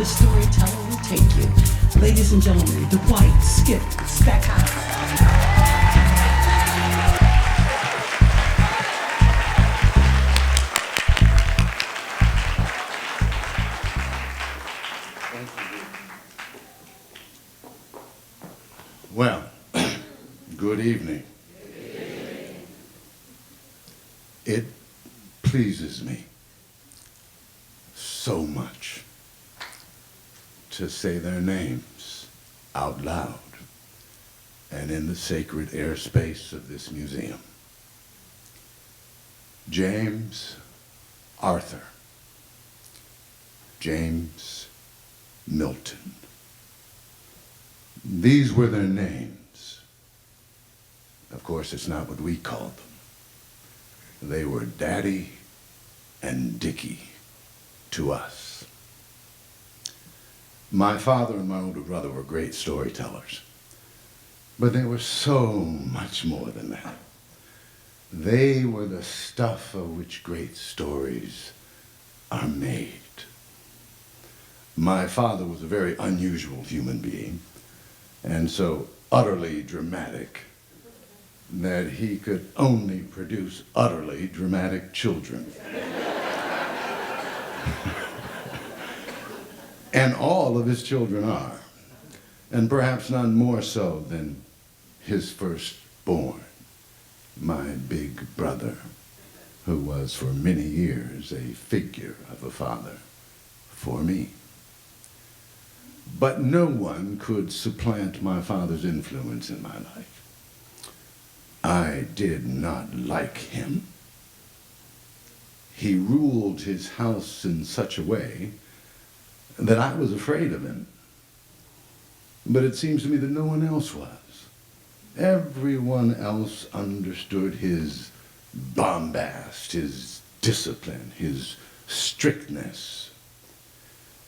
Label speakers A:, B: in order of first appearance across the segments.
A: the storyteller will take you. Ladies and gentlemen, Dwight, Skip, Stackhouse.
B: Well, good evening. It pleases me so much to say their names out loud and in the sacred airspace of this museum. James Arthur, James Milton. These were their names. Of course, it's not what we called them. They were Daddy and Dickie to us. My father and my older brother were great storytellers, but they were so much more than that. They were the stuff of which great stories are made. My father was a very unusual human being, and so utterly dramatic that he could only produce utterly dramatic children. And all of his children are, and perhaps none more so than his firstborn, my big brother, who was for many years a figure of a father for me. But no one could supplant my father's influence in my life. I did not like him. He ruled his house in such a way that I was afraid of him. But it seems to me that no one else was. Everyone else understood his bombast, his discipline, his strictness.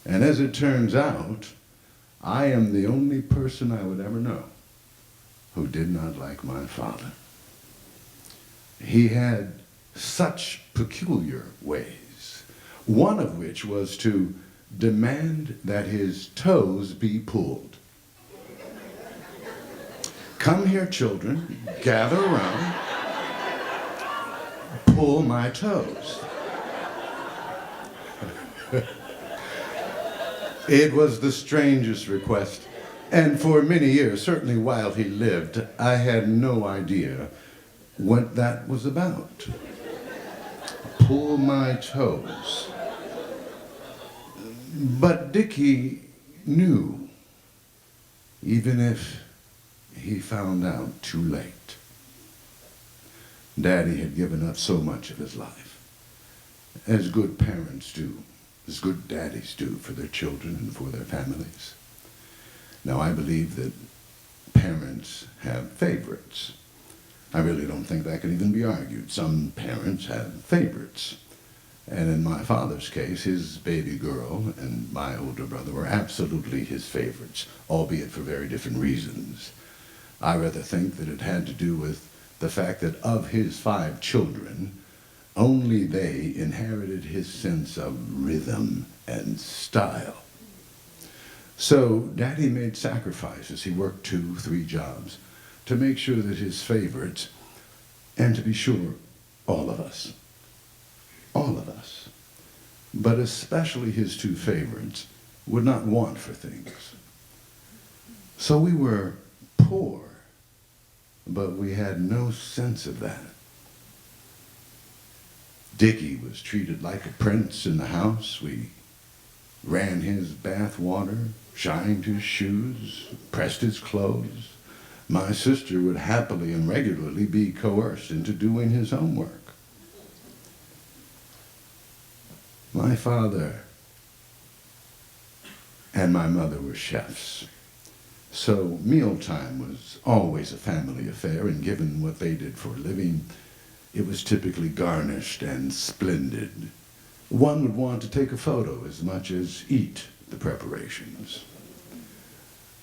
B: And as it turns out, I am the only person I would ever know who did not like my father. He had such peculiar ways, one of which was to demand that his toes be pulled. Come here, children, gather around, pull my toes. It was the strangest request, and for many years, certainly while he lived, I had no idea what that was about. Pull my toes. But Dickie knew, even if he found out too late. Daddy had given up so much of his life, as good parents do, as good daddies do for their children and for their families. Now, I believe that parents have favorites. I really don't think that can even be argued. Some parents have favorites. And in my father's case, his baby girl and my older brother were absolutely his favorites, albeit for very different reasons. I rather think that it had to do with the fact that of his 5 children, only they inherited his sense of rhythm and style. So Daddy made sacrifices. He worked 2, 3 jobs to make sure that his favorites, and to be sure, all of us, but especially his 2 favorites, would not want for things. So we were poor, but we had no sense of that. Dickie was treated like a prince in the house. We ran his bath water, shined his shoes, pressed his clothes. My sister would happily and regularly be coerced into doing his homework. My father and my mother were chefs, so mealtime was always a family affair, and given what they did for a living, it was typically garnished and splendid. One would want to take a photo as much as eat the preparations.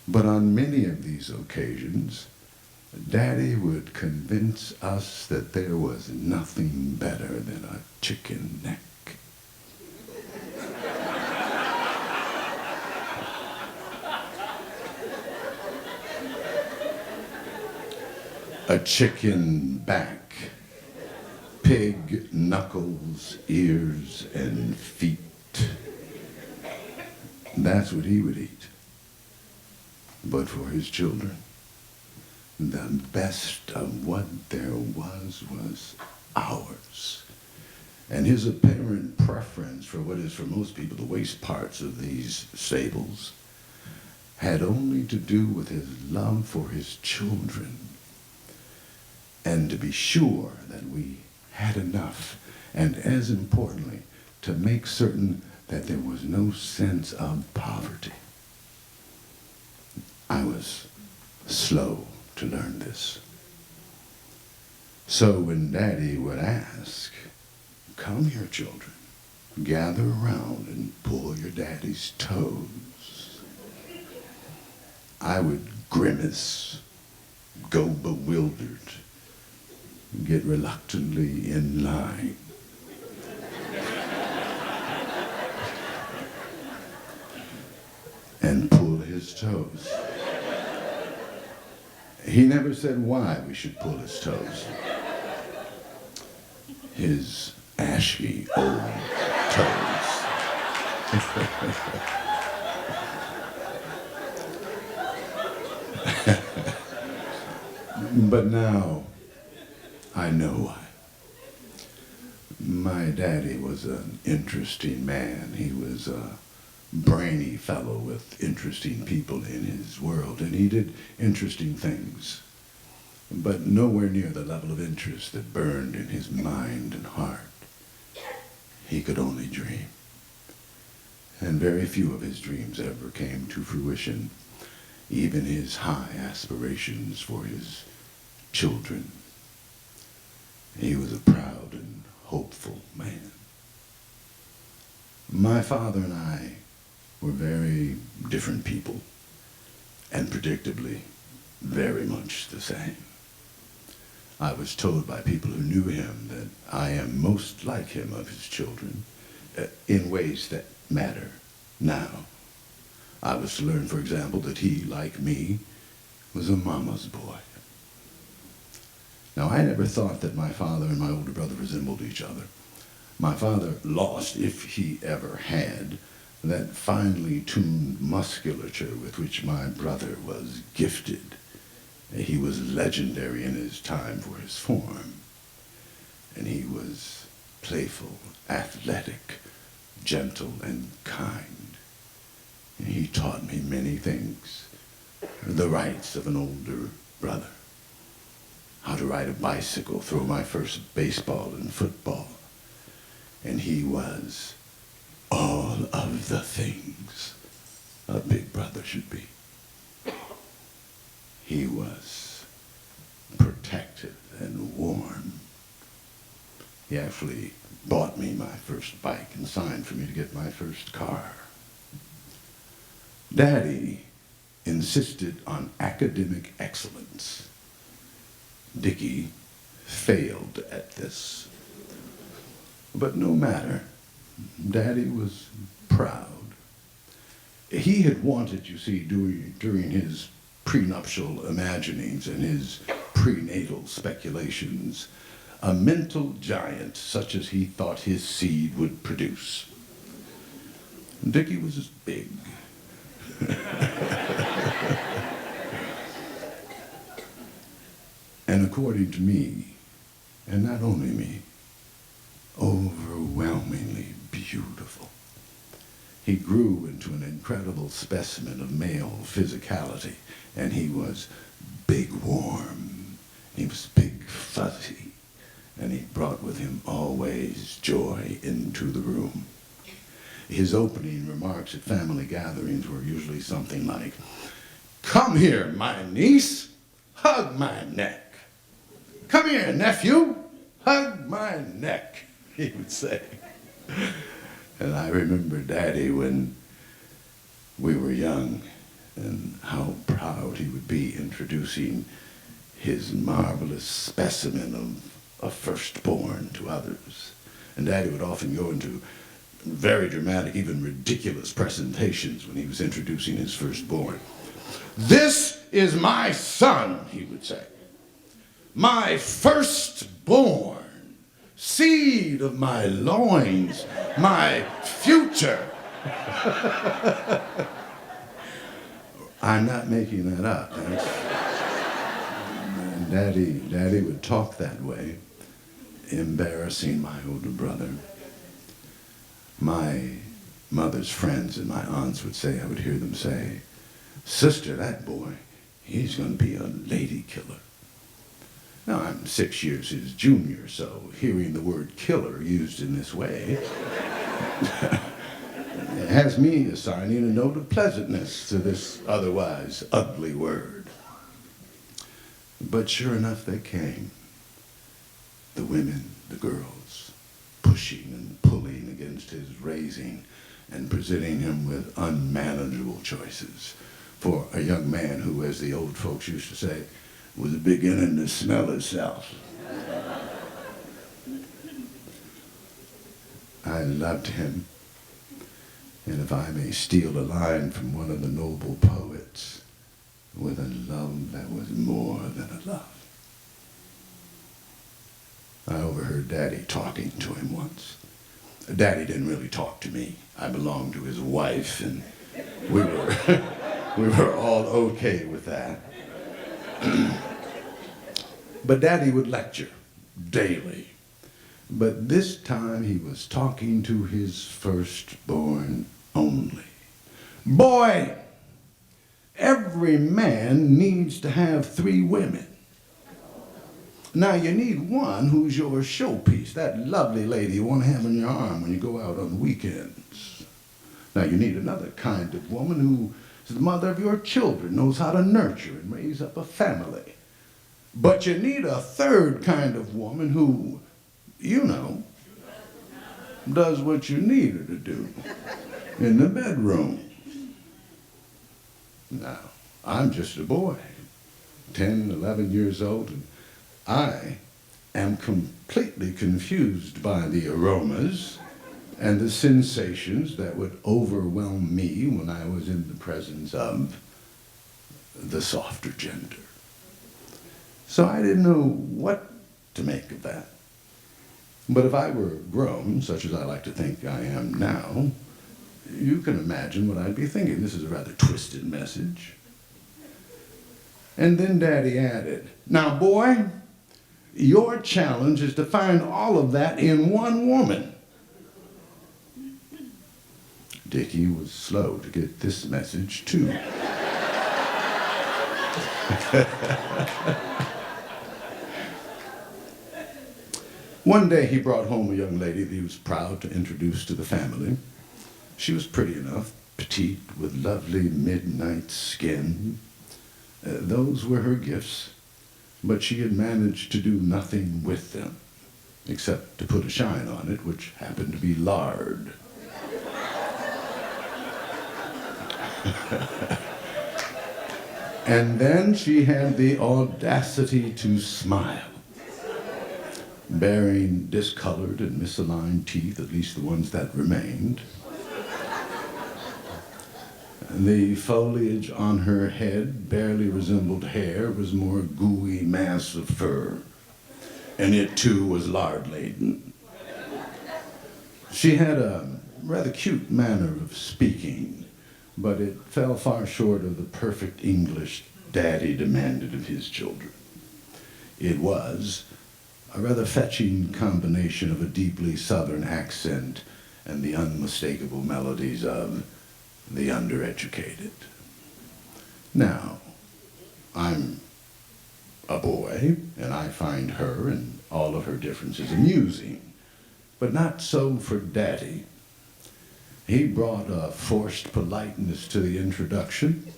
B: But on many of these occasions, Daddy would convince us that there was nothing better than a chicken neck. a chicken back, pig knuckles, ears, and feet. That's what he would eat. But for his children, the best of what there was ours. And his apparent preference for what is for most people the waste parts of these stables had only to do with his love for his children, and to be sure that we had enough, and as importantly, to make certain that there was no sense of poverty. I was slow to learn this. So when Daddy would ask, "Come here, children, gather around and pull your daddy's toes," I would grimace, go bewildered, get reluctantly in line. And pull his toes. He never said why we should pull his toes. His ashy old toes. But now I know why. My daddy was an interesting man. He was a brainy fellow with interesting people in his world, and he did interesting things, but nowhere near the level of interest that burned in his mind and heart. He could only dream, and very few of his dreams ever came to fruition, even his high aspirations for his children. He was a proud and hopeful man. My father and I were very different people, and predictably, very much the same. I was told by people who knew him that I am most like him of his children, in ways that matter now. I was to learn, for example, that he, like me, was a mama's boy. Now, I never thought that my father and my older brother resembled each other. My father lost, if he ever had, that finely tuned musculature with which my brother was gifted. He was legendary in his time for his form, and he was playful, athletic, gentle, and kind. And he taught me many things, the rights of an older brother, how to ride a bicycle, throw my first baseball and football, and he was all of the things a big brother should be. He was protective and warm. He actually bought me my first bike and signed for me to get my first car. Daddy insisted on academic excellence. Dickie failed at this. But no matter. Daddy was proud. He had wanted, you see, during his prenuptial imaginings and his prenatal speculations, a mental giant such as he thought his seed would produce. Dickie was as big. And according to me, and not only me, overwhelmingly beautiful. He grew into an incredible specimen of male physicality, and he was big warm, he was big fuzzy, and he brought with him always joy into the room. His opening remarks at family gatherings were usually something like, "Come here, my niece, hug my neck. Come here, nephew, hug my neck," he would say. And I remember Daddy when we were young, and how proud he would be introducing his marvelous specimen of a firstborn to others. And Daddy would often go into very dramatic, even ridiculous presentations when he was introducing his firstborn. "This is my son," he would say. my firstborn, seed of my loins, my future. I'm not making that up. Daddy would talk that way, embarrassing my older brother. My mother's friends and my aunts would say, I would hear them say, "Sister, that boy, he's going to be a ladykiller." Now, I'm 6 years his junior, so hearing the word killer used in this way it has me assigning a note of pleasantness to this otherwise ugly word. But sure enough, they came. The women, the girls, pushing and pulling against his raising and presenting him with unmanageable choices for a young man who, as the old folks used to say, was beginning to smell himself. I loved him, and if I may steal a line from one of the noble poets, with a love that was more than a love. I overheard Daddy talking to him once. Daddy didn't really talk to me. I belonged to his wife, and we were all okay with that. But Daddy would lecture daily. But this time he was talking to his firstborn only. "Boy, every man needs to have 3 women. Now you need one who's your showpiece, that lovely lady you want to have in your arm when you go out on the weekends. Now you need another kind of woman who is the mother of your children, knows how to nurture and raise up a family. But you need a third kind of woman who, you know, does what you need her to do in the bedroom." Now, I'm just a boy, 10, 11 years old, and I am completely confused by the aromas and the sensations that would overwhelm me when I was in the presence of the softer gender. So I didn't know what to make of that. But if I were grown, such as I like to think I am now, you can imagine what I'd be thinking. This is a rather twisted message. And then Daddy added, "Now, boy, your challenge is to find all of that in one woman." Dickie was slow to get this message, too. One day he brought home a young lady that he was proud to introduce to the family. She was pretty enough, petite, with lovely midnight skin. Those were her gifts, but she had managed to do nothing with them, except to put a shine on it, which happened to be lard. And then she had the audacity to smile, bearing discolored and misaligned teeth, at least the ones that remained. The foliage on her head barely resembled hair, it was more a gooey mass of fur, and it too was lard-laden. She had a rather cute manner of speaking, but it fell far short of the perfect English Daddy demanded of his children. It was a rather fetching combination of a deeply Southern accent and the unmistakable melodies of the undereducated. Now, I'm a boy, and I find her and all of her differences amusing, but not so for Daddy. He brought a forced politeness to the introduction,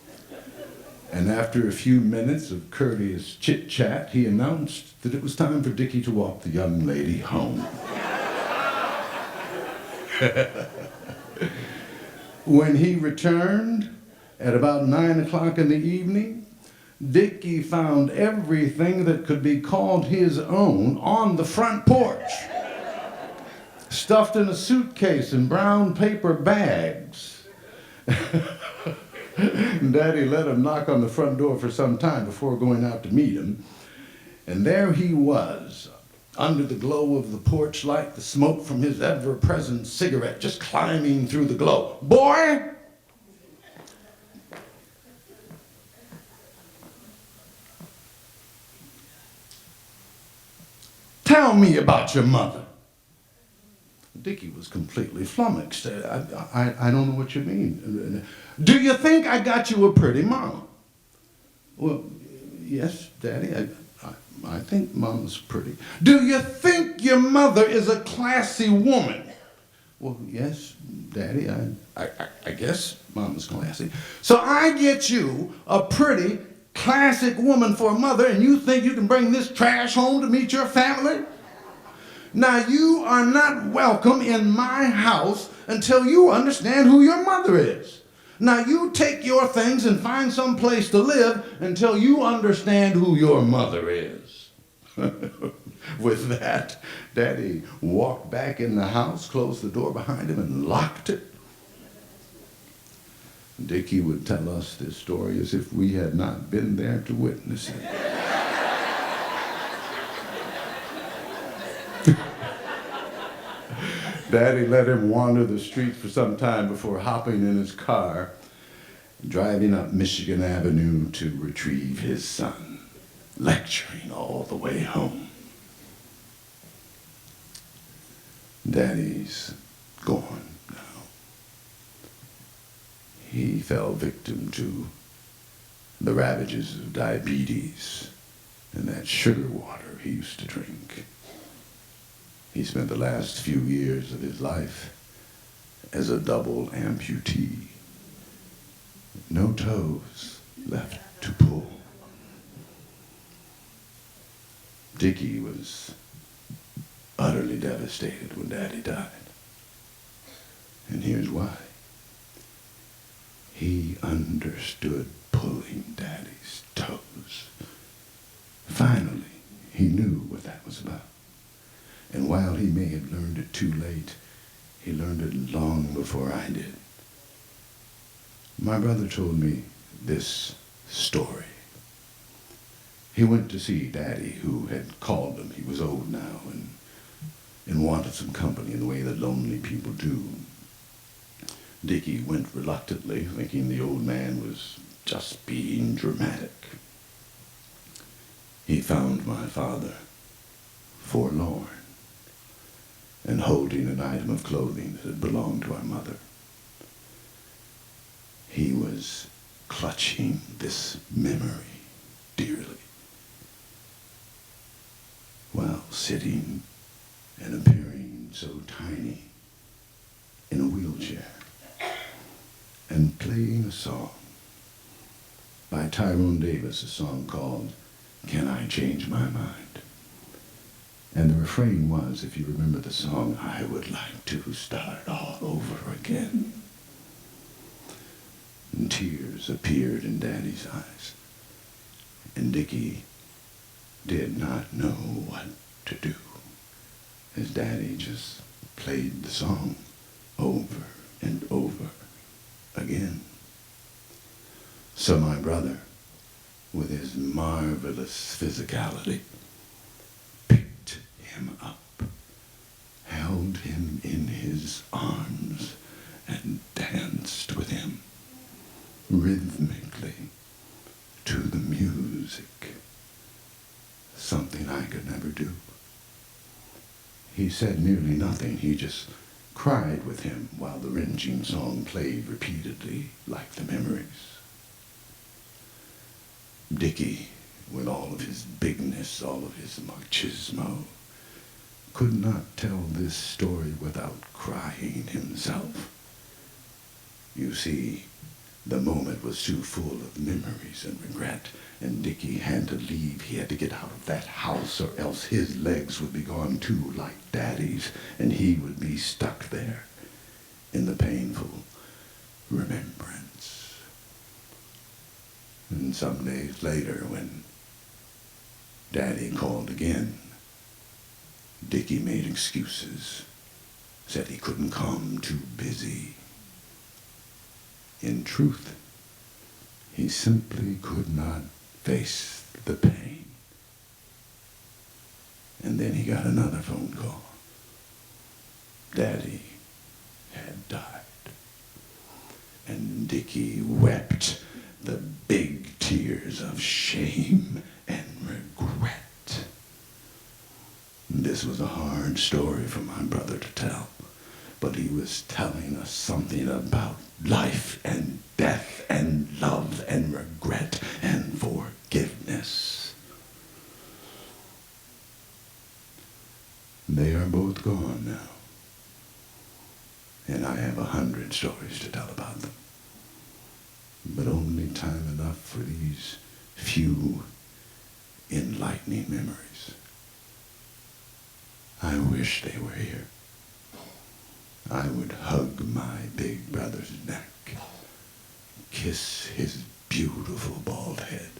B: and after a few minutes of courteous chit-chat, he announced that it was time for Dickie to walk the young lady home. When he returned at about 9 o'clock in the evening, Dickie found everything that could be called his own on the front porch, stuffed in a suitcase in brown paper bags. Daddy let him knock on the front door for some time before going out to meet him. And there he was, under the glow of the porch light, the smoke from his ever-present cigarette just climbing through the glow. Boy! Tell me about your mother. Dickie was completely flummoxed. I don't know what you mean. Do you think I got you a pretty mom? Well, yes, Daddy, I think Mama's pretty. Do you think your mother is a classy woman? Well, yes, Daddy, I guess Mama's classy. So I get you a pretty, classic woman for a mother, and you think you can bring this trash home to meet your family? Now, you are not welcome in my house until you understand who your mother is. Now, you take your things and find some place to live until you understand who your mother is. With that, Daddy walked back in the house, closed the door behind him, and locked it. Dickie would tell us this story as if we had not been there to witness it. Daddy let him wander the streets for some time before hopping in his car, driving up Michigan Avenue to retrieve his son, lecturing all the way home. Daddy's gone now. He fell victim to the ravages of diabetes and that sugar water he used to drink. He spent the last few years of his life as a double amputee. No toes left to pull. Dickie was utterly devastated when Daddy died. And here's why. He understood pulling Daddy's toes. Finally, he knew what that was about. And while he may have learned it too late, he learned it long before I did. My brother told me this story. He went to see Daddy, who had called him. He was old now and wanted some company in the way that lonely people do. Dickie went reluctantly, thinking the old man was just being dramatic. He found my father forlorn and holding an item of clothing that had belonged to our mother. He was clutching this memory dearly while sitting and appearing so tiny in a wheelchair and playing a song by Tyrone Davis, a song called Can I Change My Mind? And the refrain was, if you remember the song, I would like to start all over again. And tears appeared in Daddy's eyes. And Dickie did not know what to do, as Daddy just played the song over and over again. So my brother, with his marvelous physicality, picked him up, held him in his arms, and danced with him rhythmically to the music, something I could never do. He said nearly nothing. He just cried with him while the wrenching song played repeatedly like the memories. Dickie, with all of his bigness, all of his machismo, could not tell this story without crying himself. You see, the moment was too full of memories and regret, and Dickie had to leave. He had to get out of that house, or else his legs would be gone too, like Daddy's, and he would be stuck there in the painful remembrance. And some days later, when Daddy called again, Dickie made excuses, said he couldn't come, too busy. In truth, he simply could not face the pain And then he got another phone call. Daddy had died. And Dickie wept the big tears of shame and regret. This was a hard story for my brother to tell, but he was telling us something about life and death and love and regret and forgiveness. They are both gone now, and I have 100 stories to tell about them, but only time enough for these few enlightening memories. I wish they were here. I would hug my big brother's neck, kiss his beautiful bald head,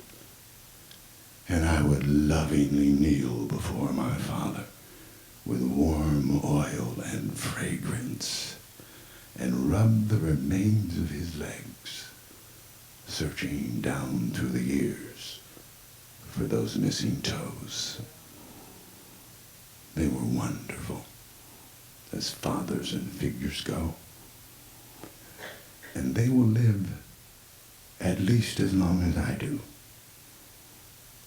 B: and I would lovingly kneel before my father with warm oil and fragrance and rub the remains of his legs, searching down through the years for those missing toes. They were wonderful, as fathers and figures go. And they will live at least as long as I do.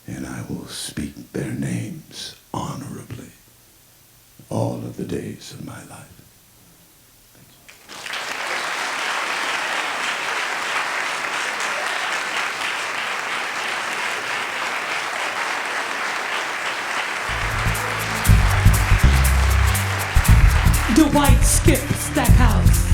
B: And I will speak their names honorably all of the days of my life.
A: Dwight Skip Stackhouse.